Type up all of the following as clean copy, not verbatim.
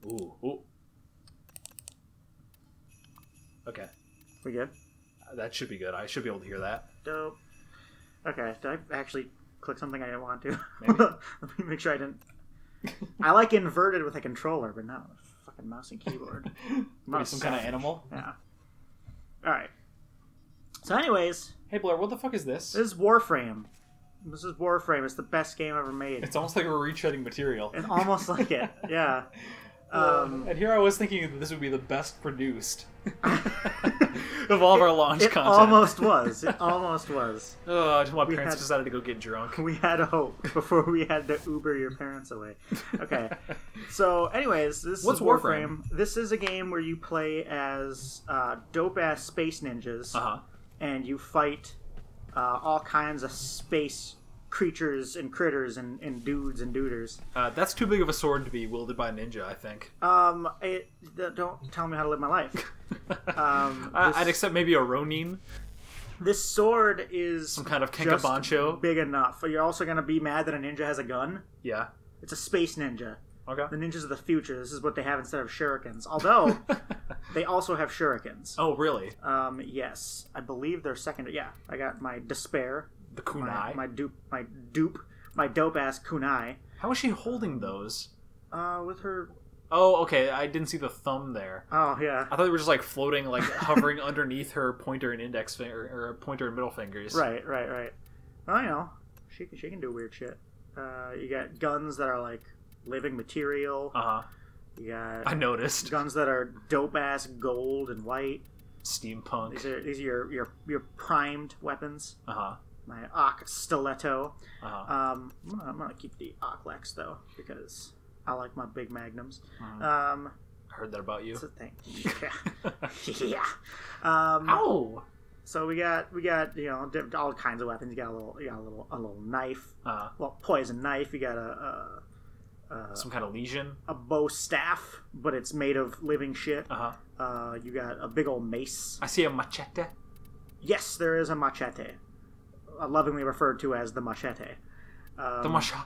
Ooh. Ooh. Okay. We good? That should be good. I should be able to hear that. Dope. Okay, did I actually click something I didn't want to? Maybe. Let me make sure I didn't. I like inverted with a controller, but not a fucking mouse and keyboard. Maybe some kind of animal? Yeah. Alright. So anyways... Hey Blair, what the fuck is this? This is Warframe. This is Warframe. It's the best game ever made. It's almost like we're retreading material. It's almost like it, yeah. And here I was thinking that this would be the best produced of all of our launch It content. almost was. It almost was. Oh, my parents decided to go get drunk. We had hope before we had to Uber your parents away. Okay. So, anyways, What's is Warframe. This is a game where you play as dope-ass space ninjas. Uh-huh. And you fight all kinds of space creatures and critters and dudes and duders. That's too big of a sword to be wielded by a ninja, I think. Don't tell me how to live my life. I'd accept maybe a Ronin. This sword is some kind of just Kenkabancho. Big enough. You're also going to be mad that a ninja has a gun. Yeah. It's a space ninja. Okay. The ninjas of the future. This is what they have instead of shurikens. Although, they also have shurikens. Oh, really? Yes. I believe they're secondary. Yeah. I got my despair. The kunai. My dope-ass kunai. How is she holding those? With her... Oh, okay. I didn't see the thumb there. Oh, yeah. I thought they were just like floating, like hovering underneath her pointer and index finger, or pointer and middle fingers. Right. Well, you know, she can do weird shit. You got guns that are like living material. Uh-huh. You got... I noticed. Guns that are dope-ass gold and white. Steampunk. These are your primed weapons. Uh-huh. My Ock Stiletto. Uh-huh. I'm gonna keep the Ocklex though because I like my big magnums. I heard that about you. That's a thing. Yeah. Yeah. Ow! So we got all kinds of weapons. You got a little knife. Well, poison knife. You got some kind of lesion. A bow staff, but it's made of living shit. Uh-huh. You got a big old mace. I see a machete. Yes, there is a machete. Lovingly referred to as the machete. The machete.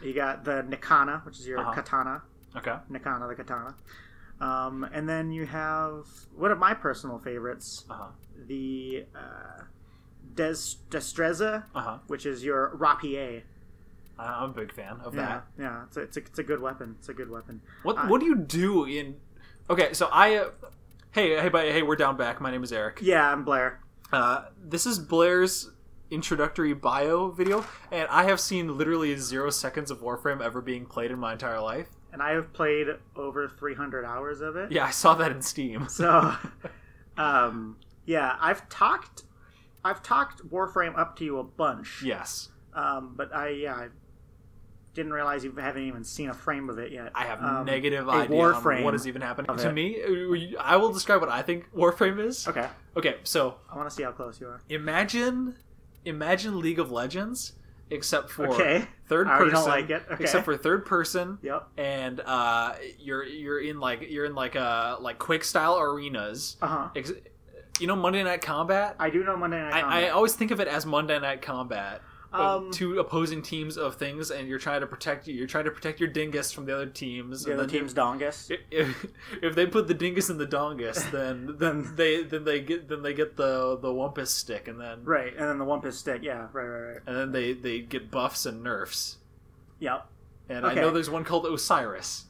You got the Nikana, which is your katana. Okay. Nikana, the katana. And then you have one of my personal favorites, the Destreza, which is your rapier. I'm a big fan of that. Yeah, it's a good weapon. It's a good weapon. What do you do in? Okay, so hey, we're DownBack. My name is Eric. Yeah, I'm Blair. This is Blair's introductory bio video, and I have seen literally 0 seconds of Warframe ever being played in my entire life. And I have played over 300 hours of it. Yeah, I saw that in Steam. So, yeah, I've talked Warframe up to you a bunch. Yes. But I didn't realize you haven't even seen a frame of it yet. I have negative idea on what is even happening. To me, I will describe what I think Warframe is. Okay. Okay, so I want to see how close you are. Imagine League of Legends, except for third person. I don't like it. Okay. Except for third person. Yep. And you're in quick style arenas. You know Monday Night Combat? I do know Monday Night Combat. I always think of it as Monday Night Combat. Two opposing teams of things, and you're trying to protect your dingus from the other teams. The other team's dongus. If they put the dingus in the dongus, then they get the Wumpus stick, and then right, and then the Wumpus stick, yeah, right. And then they get buffs and nerfs. Yep. And I know there's one called Osiris.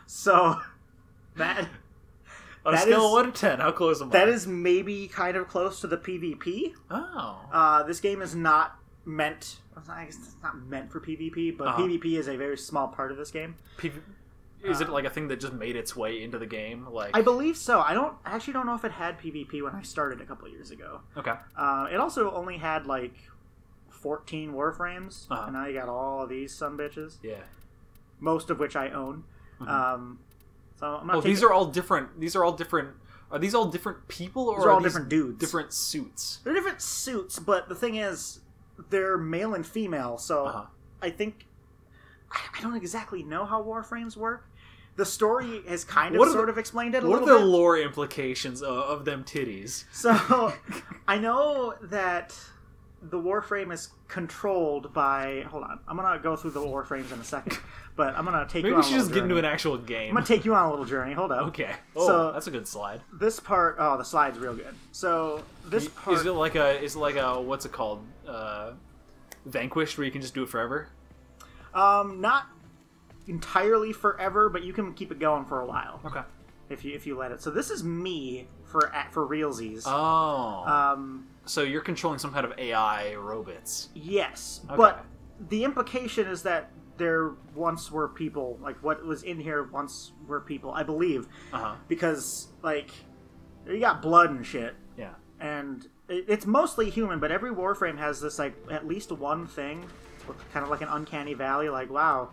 So that. On a scale of 1 to 10, how close am I? That is maybe kind of close to the PvP. Oh. This game is not meant... It's not meant for PvP, but PvP is a very small part of this game. Is it like a thing that just made its way into the game? Like I believe so. I actually don't know if it had PvP when I started a couple of years ago. Okay. It also only had like 14 Warframes, and now you got all of these sumbitches. Yeah. Most of which I own. So I'm these are all different. Are these all different people, or these are all different dudes? Different suits. They're different suits, but the thing is, they're male and female. So I think I don't exactly know how Warframes work. The story has kind of sort of explained it a little bit. What are the lore implications of them titties? So I know that the Warframe is controlled by... Hold on. I'm going to go through the Warframes in a second. But I'm going to take you on a little journey. Maybe we should just get into an actual game. I'm going to take you on a little journey. Hold up. Okay. Oh, so, that's a good slide. This part... Oh, the slide's real good. So, this part... Is it like a... What's it called? Vanquished, where you can just do it forever? Not entirely forever, but you can keep it going for a while. Okay. If you let it. So this is me for realsies. Oh. So you're controlling some kind of AI robots. Yes, okay. But the implication is that there once were people. Like what was in here once were people, I believe. Because like you got blood and shit. Yeah. And it's mostly human, but every Warframe has this like at least one thing, kind of like an uncanny valley. Like wow,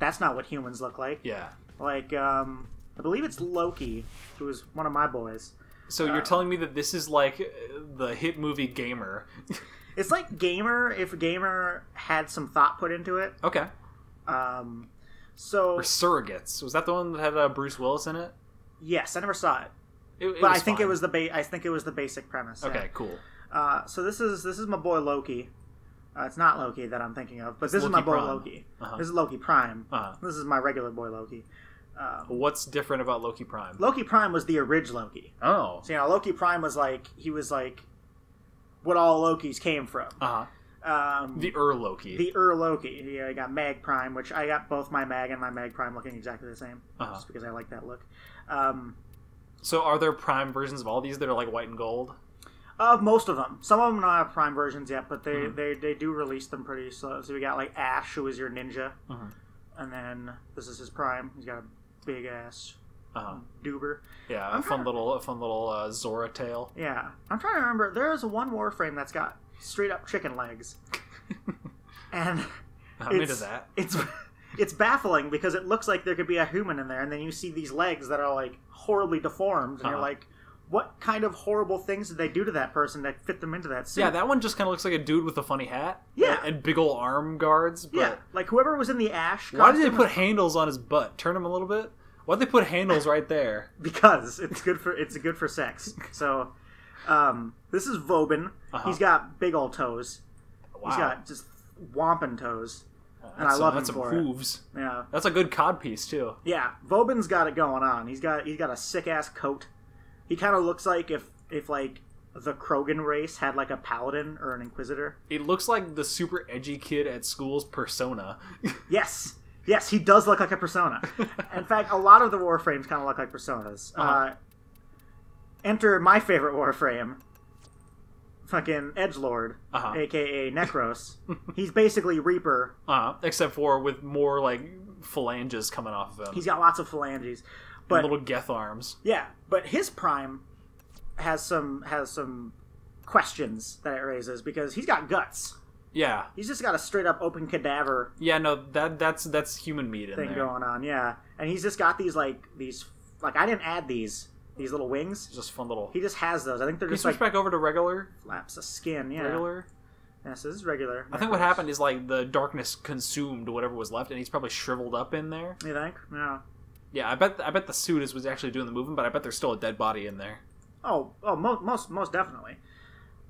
that's not what humans look like. Yeah. Like I believe it's Loki, who is one of my boys. So you're telling me that this is like the hit movie Gamer. It's like Gamer if Gamer had some thought put into it. Okay. So or Surrogates. Was that the one that had Bruce Willis in it? Yes, I never saw it. But I think it was the basic premise. Okay, yeah. Cool. So this is my boy Loki. It's not Loki that I'm thinking of, but this is my boy Loki. This is Loki Prime. This is my regular boy Loki. What's different about Loki Prime? Loki Prime was the original Loki. Oh. So, Loki Prime was like what all Lokis came from. The Loki. The Loki. Yeah, I got Mag Prime, which I got both my Mag and my Mag Prime looking exactly the same. Just because I like that look. So are there Prime versions of all these that are like white and gold? Most of them. Some of them don't have Prime versions yet, but they do release them pretty slow. So we got like Ash, who is your ninja. And then this is his Prime. He's got a big ass Duber. Yeah, a fun little Zora tail. Yeah, I'm trying to remember. There's one Warframe that's got straight up chicken legs, and I'm into that. It's baffling because it looks like there could be a human in there, and then you see these legs that are like horribly deformed, and you're like, what kind of horrible things did they do to that person that fit them into that suit? Yeah, that one just kind of looks like a dude with a funny hat. Yeah. And big ol' arm guards. But yeah, like whoever was in the Ash Why did they put handles on his butt? Turn him a little bit? Why'd they put handles right there? Because it's good for sex. So, this is Vobin. He's got big old toes. Wow. He's got just whomping toes. And I love him for hooves. It. Yeah. That's a good codpiece, too. Yeah, Vobin's got it going on. He's got a sick-ass coat. He kind of looks like if like the Krogan race had like a paladin or an inquisitor. It looks like the super edgy kid at school's persona. Yes, he does look like a persona. In fact, a lot of the Warframes kind of look like personas. Enter my favorite Warframe, fucking Edgelord, aka Necros. He's basically Reaper. Except for with more like phalanges coming off of him. He's got lots of phalanges. But, little Geth arms. Yeah, but his Prime has some questions that it raises because he's got guts. Yeah, he's just got a straight up open cadaver. Yeah, no, that's human meat in thing there going on. Yeah, and he's just got these I didn't add these little wings. It's just fun little. He just has those. I think they're Can just you switch back over to regular flaps of skin. Yeah, regular. Yeah, so this is regular. I think what happened is like the darkness consumed whatever was left, and he's probably shriveled up in there. You think? Yeah. Yeah, I bet the suit was actually doing the movement, but I bet there's still a dead body in there. Most definitely.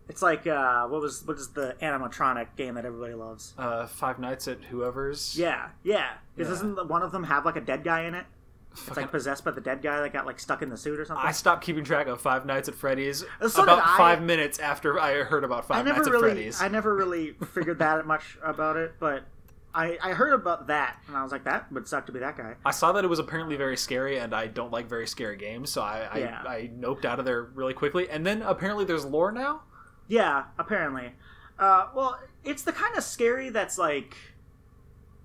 It's like what is the animatronic game that everybody loves? Five Nights at Whoever's. Yeah. Because doesn't one of them have like a dead guy in it? It's like possessed by the dead guy that got like stuck in the suit or something. I stopped keeping track of Five Nights at Freddy's about 5 minutes after I heard about Five Nights at Freddy's. I never really figured that much about it, but I heard about that, and I was like, that would suck to be that guy. I saw that it was apparently very scary, and I don't like very scary games, so I noped out of there really quickly. And then apparently there's lore now? Yeah, apparently. Well, it's the kind of scary that's like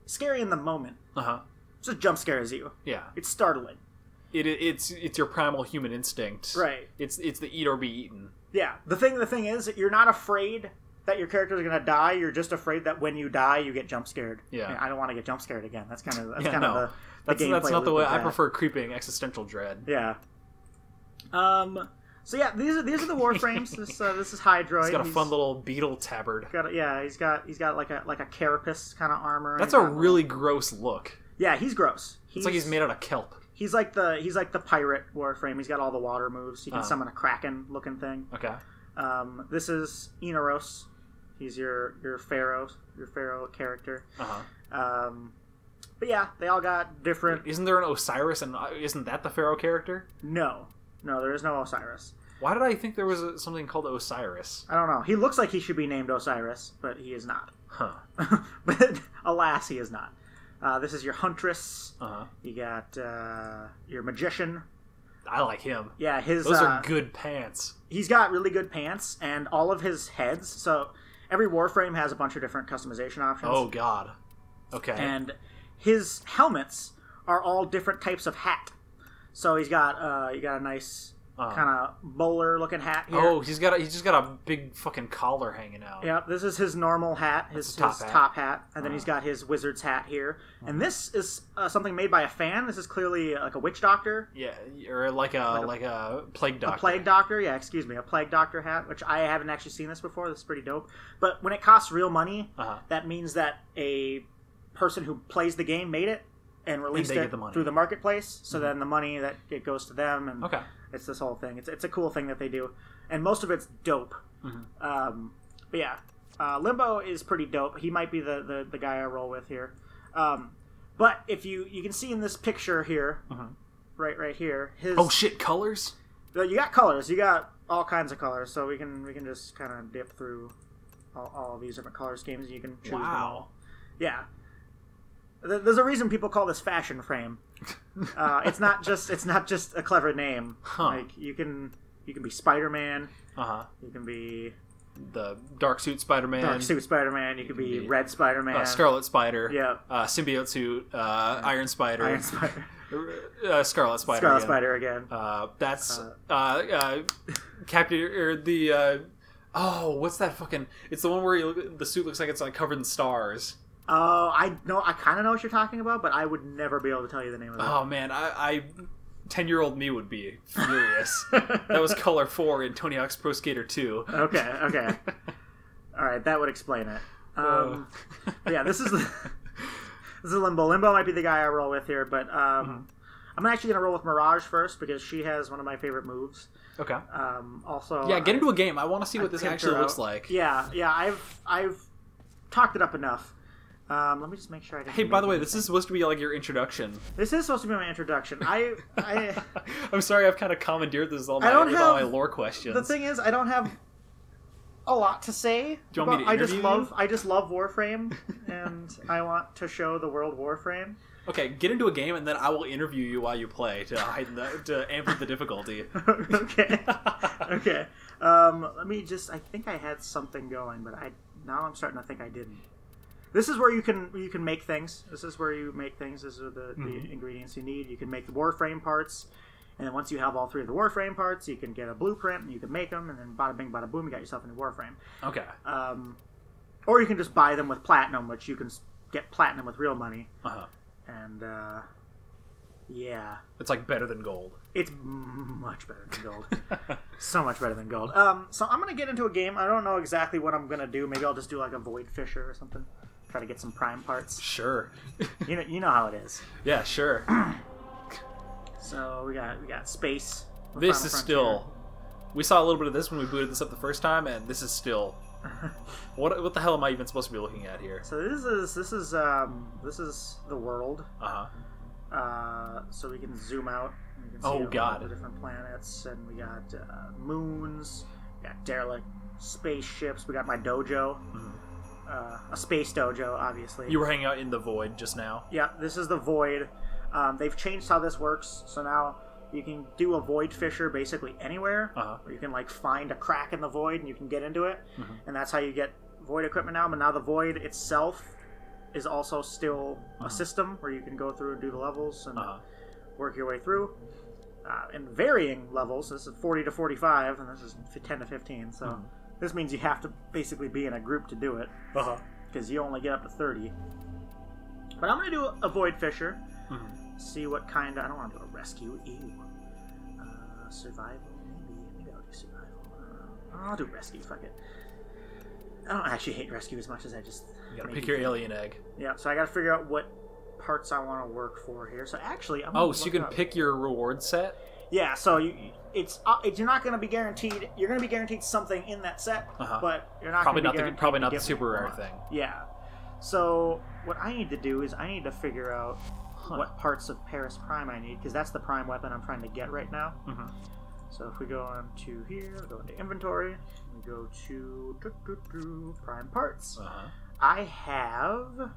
scary in the moment. Uh-huh. It just jump scares you. Yeah. It's startling. It's your primal human instinct. Right. It's the eat or be eaten. Yeah. The thing is, you're not afraid that your character is going to die. You're just afraid that when you die, you get jump scared. Yeah. I don't want to get jump scared again. That's kind of the gameplay. That's not the way I prefer creeping existential dread. Yeah. So yeah, these are the Warframes. This is Hydroid. He's got a fun little beetle tabard. He's got like a carapace kind of armor. That's a really gross look. Yeah, he's gross. It's like he's made out of kelp. He's like the pirate Warframe. He's got all the water moves. He can summon a kraken looking thing. Okay. This is Inaros. He's your pharaoh character. Uh-huh. But yeah, they all got different... Isn't there an Osiris, and isn't that the pharaoh character? No, there is no Osiris. Why did I think there was something called Osiris? I don't know. He looks like he should be named Osiris, but he is not. Huh. But alas, he is not. This is your huntress. Uh-huh. You got your magician. I like him. Yeah, those are good pants. He's got really good pants, and all of his heads. So every Warframe has a bunch of different customization options. Oh God. Okay. And his helmets are all different types of hat. So he's got you got a nice kind of bowler looking hat here. Oh, he's just got a big fucking collar hanging out. Yeah, this is his normal hat, his top hat, and then he's got his wizard's hat here. And this is something made by a fan. This is clearly like a witch doctor. Yeah, or like a plague doctor. A plague doctor, yeah, excuse me, a plague doctor hat, which I haven't actually seen this before. This is pretty dope. But when it costs real money, that means that a person who plays the game made it and released it through the marketplace. So then the money that it goes to them, and it's this whole thing. It's a cool thing that they do, and most of it's dope. But yeah, Limbo is pretty dope. He might be the guy I roll with here. But if you can see in this picture here, right here, his colors. You got colors. You got all kinds of colors. So we can just kind of dip through all of these different color schemes. And you can choose them all. Yeah. There's a reason people call this fashion frame. It's not just a clever name. Like you can be Spider-Man. You can be the dark suit Spider-Man. You can be Red Spider-Man. Scarlet Spider. Yeah. Symbiote suit. Iron Spider. Iron Spider. Scarlet Spider. Scarlet Spider again. That's Captain or the. What's that fucking? It's the one where the suit looks like it's like covered in stars. Oh, I know. I kind of know what you're talking about, but I would never be able to tell you the name of that. Oh man, I 10-year-old me would be furious. That was Color 4 in Tony Hawk's Pro Skater 2. Okay. All right, that would explain it. But yeah, this is Limbo. Limbo might be the guy I roll with here, but I'm actually gonna roll with Mirage first because she has one of my favorite moves. Okay. Also, get into a game. I want to see what this actually looks like. Yeah. I've talked it up enough. Let me just make sure I didn't... Hey, by the way, this is supposed to be like your introduction. This is supposed to be my introduction. I'm sorry, I've kind of commandeered this with all my lore questions. The thing is, I don't have a lot to say. Do you want me to interview you? I just love Warframe, and I want to show the world Warframe. Okay, get into a game, and then I will interview you while you play to amp up the difficulty. Okay. Let me just... I think I had something going, but now I'm starting to think I didn't. This is where you can make things. This is where you make things. These are the ingredients you need. You can make the Warframe parts, and then once you have all three of the Warframe parts, you can get a blueprint, and you can make them, and then bada bing, bada boom, you got yourself a new Warframe. Okay. Or you can just buy them with platinum, which you can get platinum with real money. And, yeah. It's like better than gold. It's much better than gold. So much better than gold. So I'm going to get into a game. I don't know exactly what I'm going to do. Maybe I'll just do like a Void Fisher or something. Try to get some prime parts. Sure. You know how it is. Yeah, sure. So we got space. This is still... We saw a little bit of this when we booted this up the first time, and this is still... What the hell am I even supposed to be looking at here? So this is the world. So we can zoom out. And we can see all the different planets, and we got moons. We got derelict spaceships. We got my dojo. A space dojo, obviously. You were hanging out in the void just now. Yeah, this is the void. They've changed how this works, so now you can do a void fisher basically anywhere. Or you can like find a crack in the void and you can get into it, and that's how you get void equipment now. But now the void itself is also still a system where you can go through and do the levels and work your way through. In varying levels, this is 40 to 45, and this is 10 to 15, so... This means you have to basically be in a group to do it. Because you only get up to 30. But I'm going to do a Void Fisher. See what kind of... I don't want to do a rescue. Ew. Survival? Maybe I'll do survival. I'll do rescue. Fuck it. I don't actually hate rescue as much as I just... You gotta pick your alien egg. Yeah, so I gotta figure out what parts I want to work for here. So actually... so you can pick your reward set? Yeah, so you're not going to be guaranteed. You're going to be guaranteed something in that set, but you're not probably gonna be not probably not the get super rare thing. Yeah. So what I need to do is I need to figure out what parts of Paris Prime I need, because that's the prime weapon I'm trying to get right now. So if we go on to here, go into inventory, we go to prime parts. I have.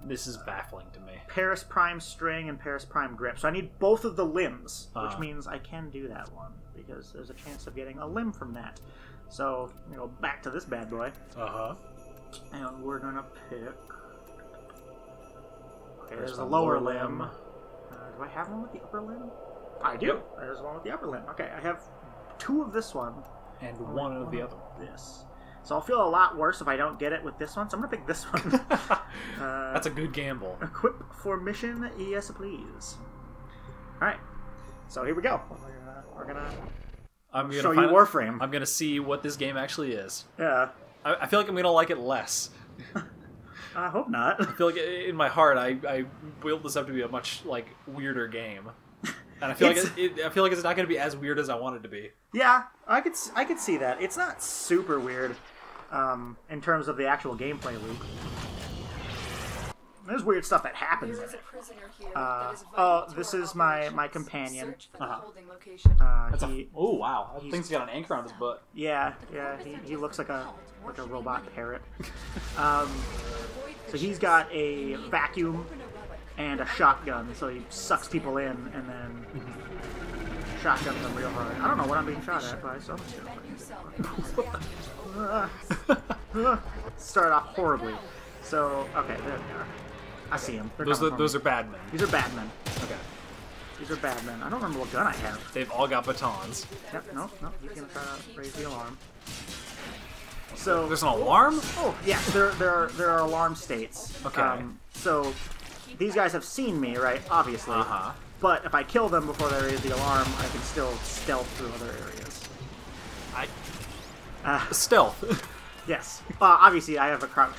This is baffling to me. Paris Prime string and Paris Prime grip. So I need both of the limbs, which means I can do that one because there's a chance of getting a limb from that. So I'm gonna go back to this bad boy. And we're gonna pick. Okay, there's a lower limb. Do I have one with the upper limb? I do. There's one with the upper limb. Okay, I have 2 of this one and one of the other. This. So I'll feel a lot worse if I don't get it with this one, so I'm going to pick this one. That's a good gamble. Equip for mission, yes please. Alright, so here we go. We're going to show you Warframe. I'm going to see what this game actually is. Yeah. I feel like I'm going to like it less. I hope not. I feel like in my heart I built this up to be a much weirder game. And I feel like it's not going to be as weird as I want it to be. Yeah, I could see that. It's not super weird in terms of the actual gameplay loop. There's weird stuff that happens in it. This is my companion. Oh wow, that thing's got an anchor on his butt. Yeah, he looks like a robot parrot. So he's got a vacuum and a shotgun, so he sucks people in and then shotguns them real hard. I don't know what I'm being shot at by, so started off horribly. So, okay, there they are. I see them. Those are bad men. These are bad men. Okay. These are bad men. I don't remember what gun I have. They've all got batons. Yep, no, he's gonna try to raise the alarm. So there's an alarm? Oh, yeah, there are alarm states. Okay. So these guys have seen me, right? Obviously. But if I kill them before they raise the alarm, I can still stealth through other areas. Stealth? Yes. Obviously, I have a crouch.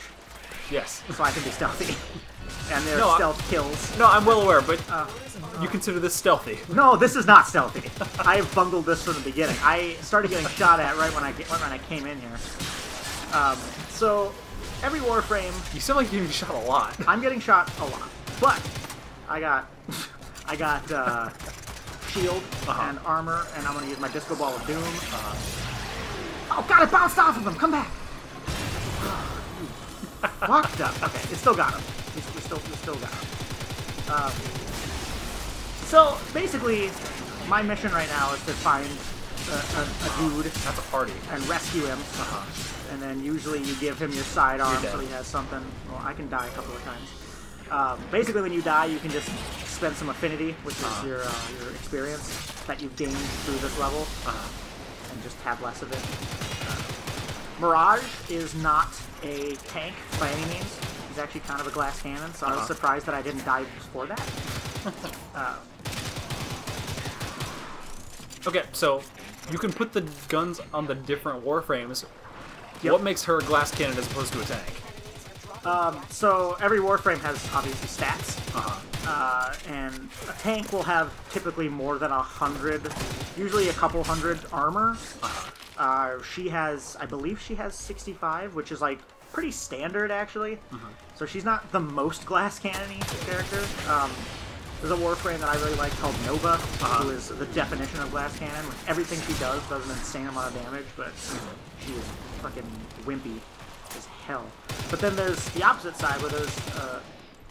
Yes. So I can be stealthy. And there are stealth kills. No, I'm well aware, but you consider this stealthy. No, this is not stealthy. I have bungled this from the beginning. I started getting shot at right when I came in here. So every Warframe... You sound like you're getting shot a lot. I'm getting shot a lot. But I got shield and armor, and I'm going to use my Disco Ball of Doom. Oh god, it bounced off of him! Come back! Fucked up. Okay, it still got him. We still got him. So, basically, my mission right now is to find a dude. That's a party. And rescue him. And then usually you give him your sidearm so he has something. Well, I can die a couple of times. Basically, when you die, you can just spend some affinity, which is your experience that you've gained through this level, and just have less of it. Mirage is not a tank by any means. He's actually kind of a glass cannon, so I was surprised that I didn't die before that. Okay, so you can put the guns on the different Warframes. Yep. What makes her a glass cannon as opposed to a tank? So every Warframe has obviously stats, and a tank will have typically more than 100, usually a couple hundred armor. She has, I believe she has 65, which is like pretty standard actually. So she's not the most glass cannon-y character. There's a Warframe that I really like called Nova, who is the definition of glass cannon. Like, everything she does an insane amount of damage, but she is fucking wimpy as hell. But then there's the opposite side where there's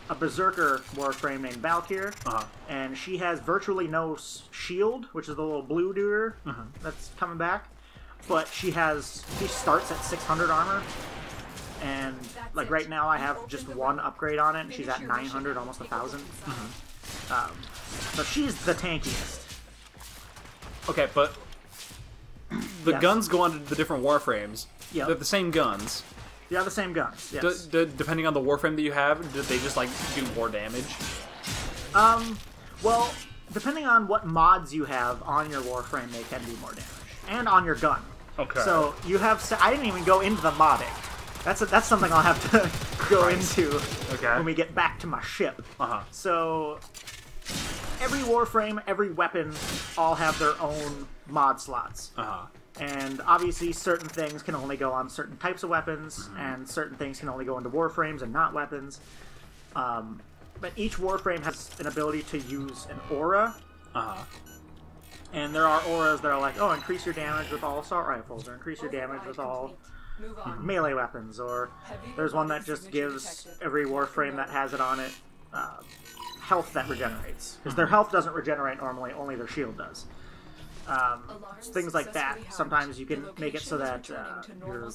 a Berserker Warframe named Valkyr, and she has virtually no shield, which is the little blue duder that's coming back. But she starts at 600 armor, and like right now I have just one upgrade on it, and she's at 900, almost 1,000. So she's the tankiest. Okay, but the guns go onto the different Warframes. Yep. They're the same guns. They are the same guns, yes. Depending on the Warframe that you have, do they just, like, do more damage? Well, depending on what mods you have on your Warframe, they can do more damage. And on your gun. Okay. So, you have... I didn't even go into the modding. That's something I'll have to go into when we get back to my ship. So, every Warframe, every weapon, all have their own mod slots. And obviously certain things can only go on certain types of weapons, and certain things can only go into Warframes and not weapons. But each Warframe has an ability to use an aura. And there are auras that are like, oh, increase your damage with all assault rifles, or increase your damage with all melee weapons, or there's one that just gives every Warframe that has it on it health that regenerates. Because their health doesn't regenerate normally, only their shield does. Things like that. Sometimes you can make it so that your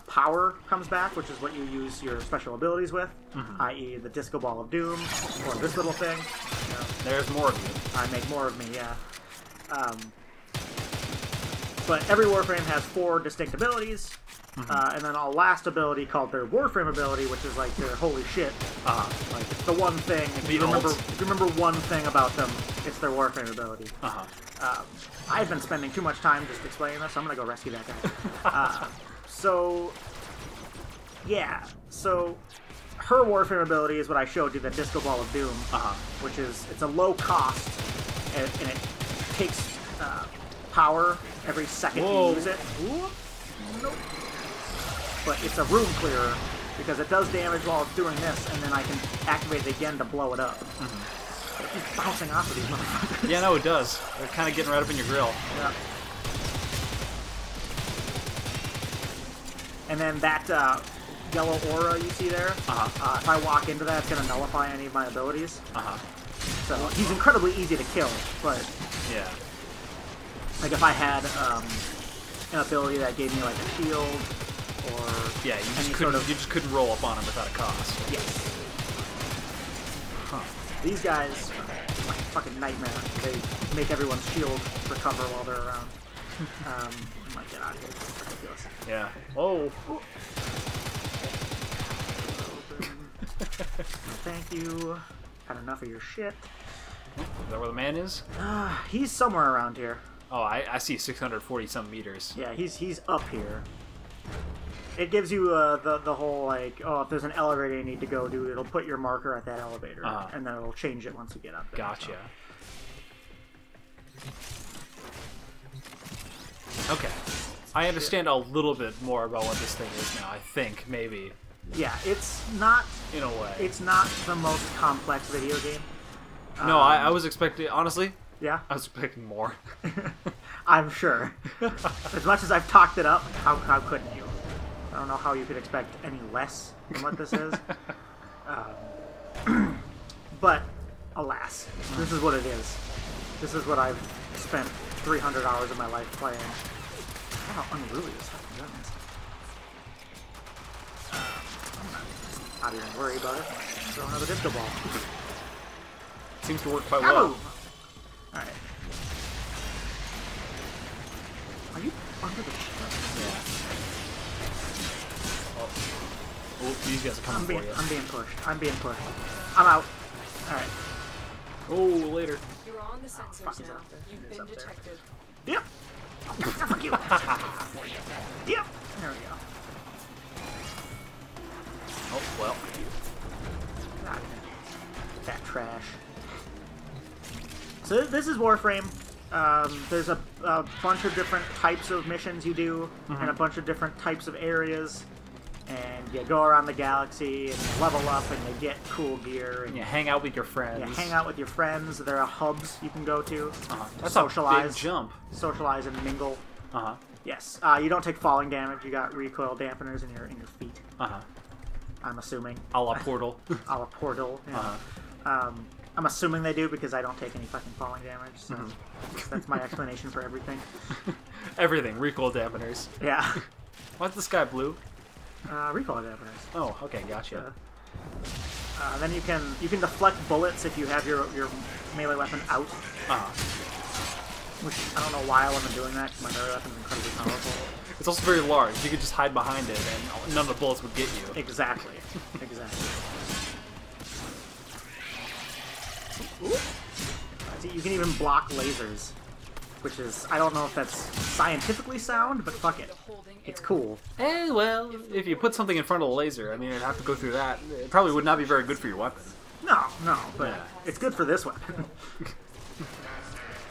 power comes back, which is what you use your special abilities with, i.e. the Disco Ball of Doom, or this little thing. You know, there's more of you. I make more of me, yeah. But every Warframe has 4 distinct abilities, and then a last ability called their Warframe ability, which is like their holy shit. Like it's the one thing. If you remember one thing about them, it's their Warframe ability. I've been spending too much time just explaining this. So I'm gonna go rescue that guy. So yeah, so her Warframe ability is what I showed you, the Disco Ball of Doom, which is it's a low cost, and it takes power every second you use it. Nope. But it's a room clearer because it does damage while it's doing this, and then I can activate it again to blow it up. It keeps bouncing off of these motherfuckers. Yeah, no, it does. They're kind of getting right up in your grill. Yeah. And then that yellow aura you see there, if I walk into that, it's going to nullify any of my abilities. So he's incredibly easy to kill, but yeah, like if I had an ability that gave me like a shield, or yeah, you just couldn't roll up on him without a cost. Yes. These guys are like a fucking nightmare. They make everyone's shield recover while they're around. I might get out of here. It's ridiculous. Yeah. Whoa. Thank you. Had enough of your shit. Is that where the man is? He's somewhere around here. Oh, I see 640-some meters. Yeah, he's up here. It gives you the whole, like, oh, if there's an elevator you need to go to, it'll put your marker at that elevator, and then it'll change it once you get up there. Gotcha. So. Okay. I understand a little bit more about what this thing is now, I think, maybe. Yeah, it's not... In a way. It's not the most complex video game. No, I was expecting... Honestly... Yeah? I was expecting more. I'm sure. As much as I've talked it up, how couldn't you? I don't know how you could expect any less than what this is. But, alas, this is what it is. This is what I've spent 300 hours of my life playing. How unruly this fucking gun is. I'm not even worried about it. Throw another disco ball. Seems to work quite well. Alright. Are you under the ship? Yeah. Oh, these guys are coming for you. I'm being pushed. I'm being pushed. I'm out. Alright. Oh, later. You're on the sensors now. You've been detected. Yep. Fuck you. Yep. There we go. Oh, well. God. That trash. So this is Warframe. There's a bunch of different types of missions you do, and a bunch of different types of areas. And you go around the galaxy, and you level up, and you get cool gear. And you hang out with your friends. You hang out with your friends. There are hubs you can go to. That's socialize, a big jump. Socialize and mingle. Yes. You don't take falling damage. You got recoil dampeners in your feet. I'm assuming. A la Portal. A la Portal. Yeah. I'm assuming they do because I don't take any fucking falling damage. So that's my explanation for everything. Everything. Recoil dampeners. Yeah. Why's the sky blue? Recoil dampeners. Oh, okay, gotcha. Then you can deflect bullets if you have your melee weapon out. Which I don't know why I wasn't doing that because my melee weapon is incredibly powerful. It's also very large. You could just hide behind it, and none of the bullets would get you. Exactly. Exactly. See, you can even block lasers, which is, I don't know if that's scientifically sound, but fuck it. It's cool. Well, if you put something in front of the laser, I mean, it'd have to go through that. It probably would not be very good for your weapon. No, but Yeah. it's good for this weapon.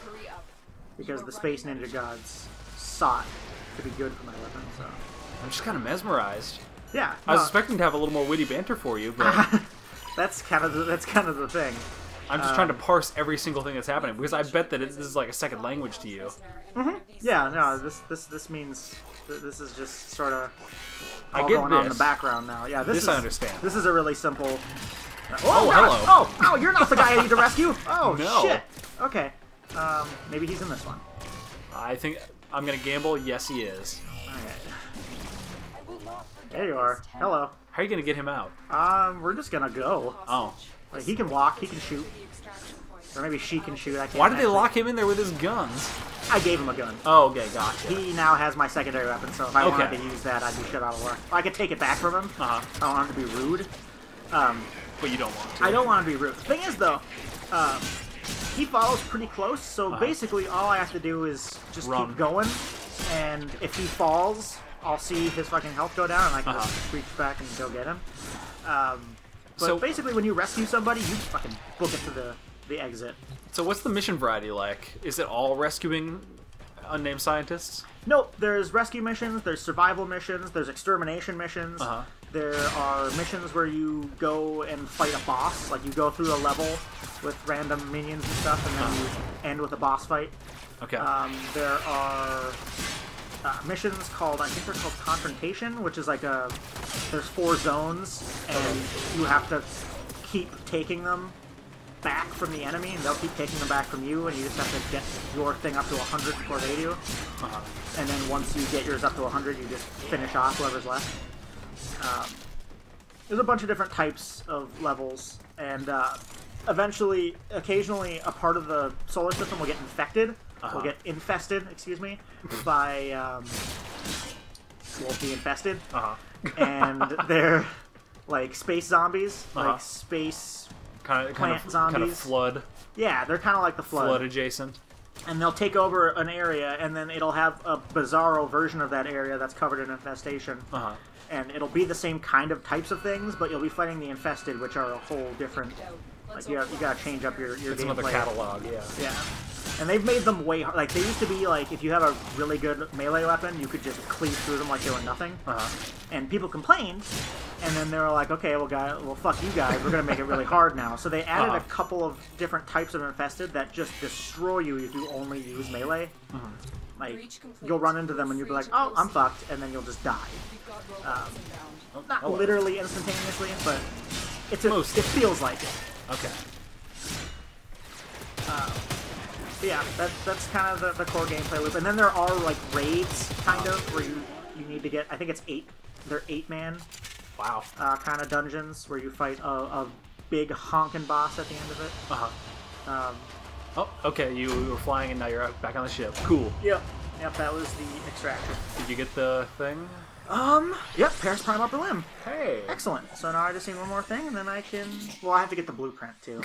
Hurry up. Because the Space Ninja gods sought to be good for my weapon, so... I'm just kind of mesmerized. Yeah. I was no, expecting to have a little more witty banter for you, but that's kind of the thing. I'm just trying to parse every single thing that's happening because I bet that this is like a second language to you. Yeah, no, this means this is just sort of I all get going on in the this. background now. Yeah, This I understand. This is a really simple. Oh, gosh! hello. Oh, you're not the guy I need to rescue. Oh No. shit. Okay. Maybe he's in this one. I think I'm gonna gamble. Yes, he is. Okay. There you are. Hello. How are you gonna get him out? We're just gonna go. Oh, Like, he can walk, he can shoot, The extraction point. or maybe she can shoot. I can't. why did they actually- lock him in there with his guns? I gave him a gun. Oh, okay, gotcha. He now has my secondary weapon, so if I wanted Okay. to use that, I'd be shit out of luck. I could take it back from him. Uh-huh. I don't want him to be rude. But you don't want to. I don't want to be rude. The thing is, though, he follows pretty close, so basically all I have to do is just Run. keep going, and if he falls, I'll see his fucking health go down, and I can just reach back and go get him. But So- basically, when you rescue somebody, you just fucking book it to the exit. So what's the mission variety like? Is it all rescuing unnamed scientists? Nope, there's rescue missions, there's survival missions, there's extermination missions. Uh-huh. There are missions where you go and fight a boss, like you go through a level with random minions and stuff, and then you end with a boss fight. Okay. There are missions called, I think they're called Confrontation, which is like there's 4 zones, and you have to keep taking them back from the enemy, and they'll keep taking them back from you, and you just have to get your thing up to 100 before they do. Uh-huh. And then once you get yours up to 100, you just finish off whoever's left. There's a bunch of different types of levels, and occasionally, a part of the solar system will get infected. Will get infested, excuse me, by will be infested, Uh-huh. and they're like space zombies, Uh-huh. like space. Kind Plant of zombies. flood Yeah, they're kind of like the flood. adjacent. And they'll take over an area, and then it'll have a bizarro version of that area that's covered in infestation. Uh-huh. And it'll be the same kind of types of things, but you'll be fighting the infested, which are a whole different. Like you gotta change up your It's another gameplay. catalog, yeah. Yeah. And they've made them way hard. Like they used to be like if you have a really good melee weapon, you could just cleave through them like they were nothing. Uh-huh. And people complained, and then they were like, okay, well, fuck you guys. We're gonna make it really hard now. So they added a couple of different types of infested that just destroy you if you only use melee. Like Breach complete. you'll run into them and you'll be like, oh, I'm fucked, and then you'll just die. You've got robots inbound. Not Hello. literally instantaneously, but it feels like it. Okay. But yeah, that's kind of the core gameplay loop. And then there are like raids, kind of, where you need to get. I think it's 8. They're 8-man Wow. kind of dungeons where you fight a big honking boss at the end of it. Uh-huh. Oh, okay, you were flying and now you're back on the ship. Cool. Yep, that was the extraction. Did you get the thing? Yep, Paris Prime Upper Limb. Hey. Excellent. So now I just need one more thing, and then I can. Well, I have to get the blueprint too.